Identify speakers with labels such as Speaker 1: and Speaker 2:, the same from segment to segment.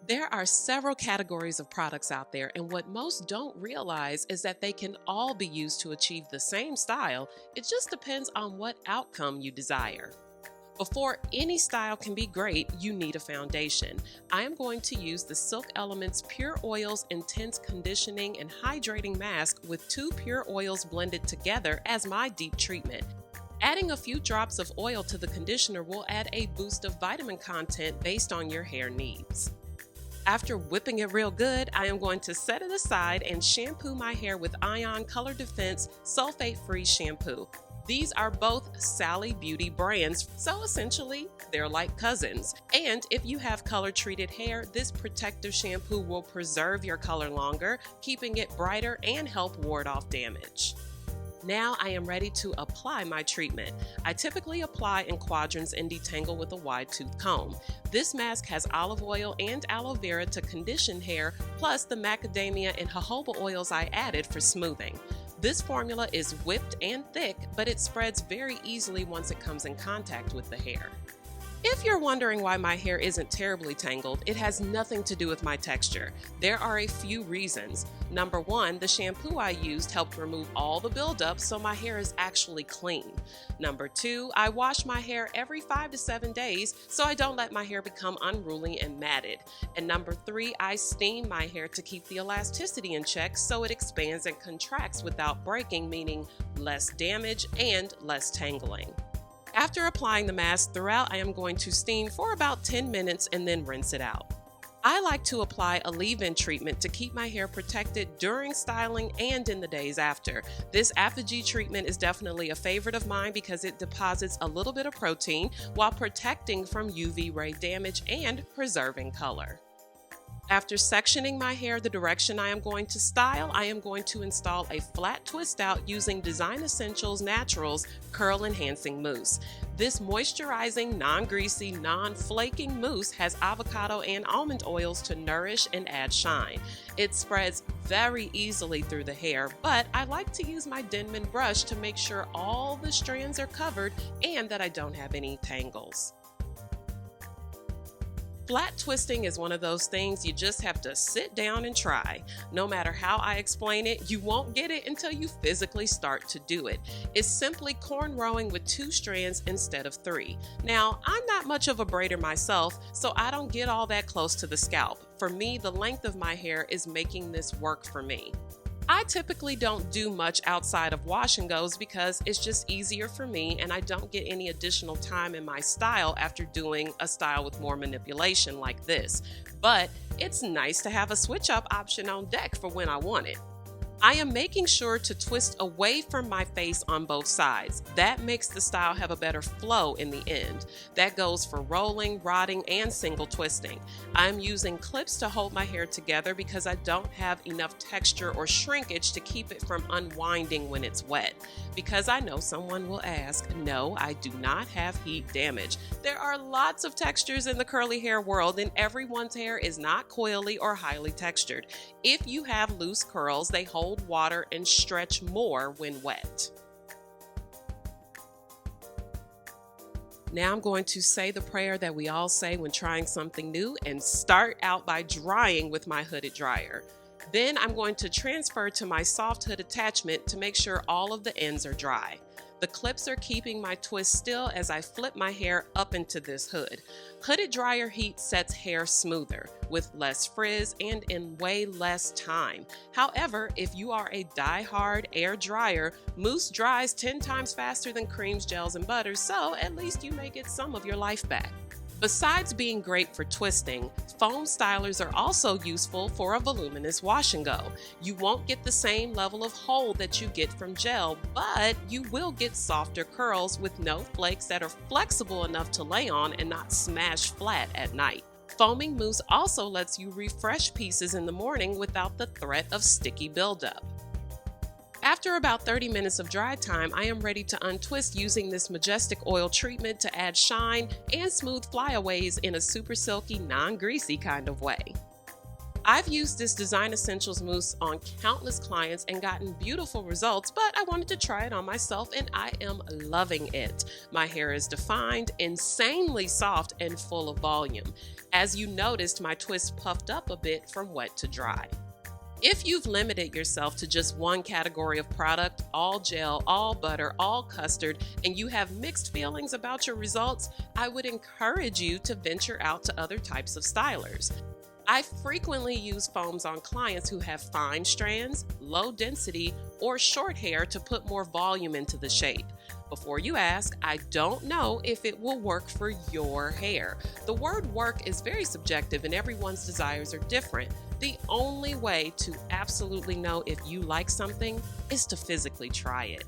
Speaker 1: There are several categories of products out there, and what most don't realize is that they can all be used to achieve the same style. It just depends on what outcome you desire. Before any style can be great, you need a foundation. I am going to use the Silk Elements Pure Oils Intense Conditioning and Hydrating Mask with 2 pure oils blended together as my deep treatment. Adding a few drops of oil to the conditioner will add a boost of vitamin content based on your hair needs. After whipping it real good, I am going to set it aside and shampoo my hair with Ion Color Defense Sulfate-Free Shampoo. These are both Sally Beauty brands, so essentially, they're like cousins. And if you have color-treated hair, this protective shampoo will preserve your color longer, keeping it brighter and help ward off damage. Now I am ready to apply my treatment. I typically apply in quadrants and detangle with a wide tooth comb. This mask has olive oil and aloe vera to condition hair, plus the macadamia and jojoba oils I added for smoothing. This formula is whipped and thick, but it spreads very easily once it comes in contact with the hair. If you're wondering why my hair isn't terribly tangled, it has nothing to do with my texture. There are a few reasons. Number one, the shampoo I used helped remove all the buildup, so my hair is actually clean. Number two, I wash my hair every 5 to 7 days, so I don't let my hair become unruly and matted. And number three, I steam my hair to keep the elasticity in check so it expands and contracts without breaking, meaning less damage and less tangling. After applying the mask throughout, I am going to steam for about 10 minutes and then rinse it out. I like to apply a leave-in treatment to keep my hair protected during styling and in the days after. This apogee treatment is definitely a favorite of mine because it deposits a little bit of protein while protecting from UV ray damage and preserving color. After sectioning my hair the direction I am going to style, I am going to install a flat twist out using Design Essentials Naturals Curl Enhancing Mousse. This moisturizing, non-greasy, non-flaking mousse has avocado and almond oils to nourish and add shine. It spreads very easily through the hair, but I like to use my Denman brush to make sure all the strands are covered and that I don't have any tangles. Flat twisting is one of those things you just have to sit down and try. No matter how I explain it, you won't get it until you physically start to do it. It's simply cornrowing with 2 strands instead of 3. Now, I'm not much of a braider myself, so I don't get all that close to the scalp. For me, the length of my hair is making this work for me. I typically don't do much outside of wash and goes because it's just easier for me and I don't get any additional time in my style after doing a style with more manipulation like this. But it's nice to have a switch up option on deck for when I want it. I am making sure to twist away from my face on both sides. That makes the style have a better flow in the end. That goes for rolling, rodding, and single twisting. I'm using clips to hold my hair together because I don't have enough texture or shrinkage to keep it from unwinding when it's wet. Because I know someone will ask, no, I do not have heat damage. There are lots of textures in the curly hair world and everyone's hair is not coily or highly textured. If you have loose curls, they hold water and stretch more when wet. Now I'm going to say the prayer that we all say when trying something new and start out by drying with my hooded dryer. Then I'm going to transfer to my soft hood attachment to make sure all of the ends are dry. The clips are keeping my twist still as I flip my hair up into this hood. Hooded dryer heat sets hair smoother, with less frizz and in way less time. However, if you are a die-hard air dryer, mousse dries 10 times faster than creams, gels, and butters, so at least you may get some of your life back. Besides being great for twisting, foam stylers are also useful for a voluminous wash and go. You won't get the same level of hold that you get from gel, but you will get softer curls with no flakes that are flexible enough to lay on and not smash flat at night. Foaming mousse also lets you refresh pieces in the morning without the threat of sticky buildup. After about 30 minutes of dry time, I am ready to untwist using this Majestic oil treatment to add shine and smooth flyaways in a super silky, non-greasy kind of way. I've used this Design Essentials mousse on countless clients and gotten beautiful results, but I wanted to try it on myself and I am loving it. My hair is defined, insanely soft, and full of volume. As you noticed, my twist puffed up a bit from wet to dry. If you've limited yourself to just one category of product, all gel, all butter, all custard, and you have mixed feelings about your results, I would encourage you to venture out to other types of stylers. I frequently use foams on clients who have fine strands, low density, or short hair to put more volume into the shape. Before you ask, I don't know if it will work for your hair. The word work is very subjective and everyone's desires are different. The only way to absolutely know if you like something is to physically try it.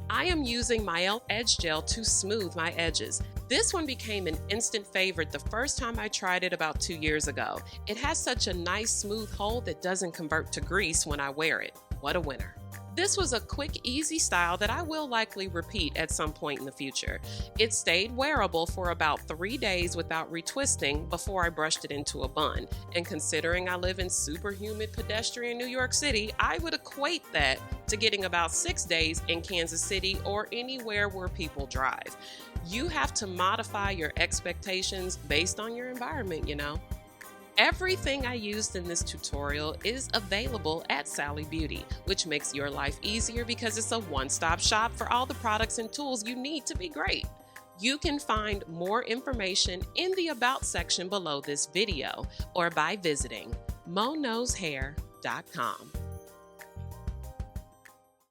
Speaker 1: I am using my e.l.f. Edge Gel to smooth my edges. This one became an instant favorite the first time I tried it about 2 years ago. It has such a nice smooth hold that doesn't convert to grease when I wear it. What a winner. This was a quick, easy style that I will likely repeat at some point in the future. It stayed wearable for about 3 days without retwisting before I brushed it into a bun. And considering I live in super humid pedestrian New York City, I would equate that to getting about 6 days in Kansas City or anywhere where people drive. You have to modify your expectations based on your environment, you know. Everything I used in this tutorial is available at Sally Beauty, which makes your life easier because it's a one-stop shop for all the products and tools you need to be great. You can find more information in the About section below this video or by visiting MoKnowsHair.com.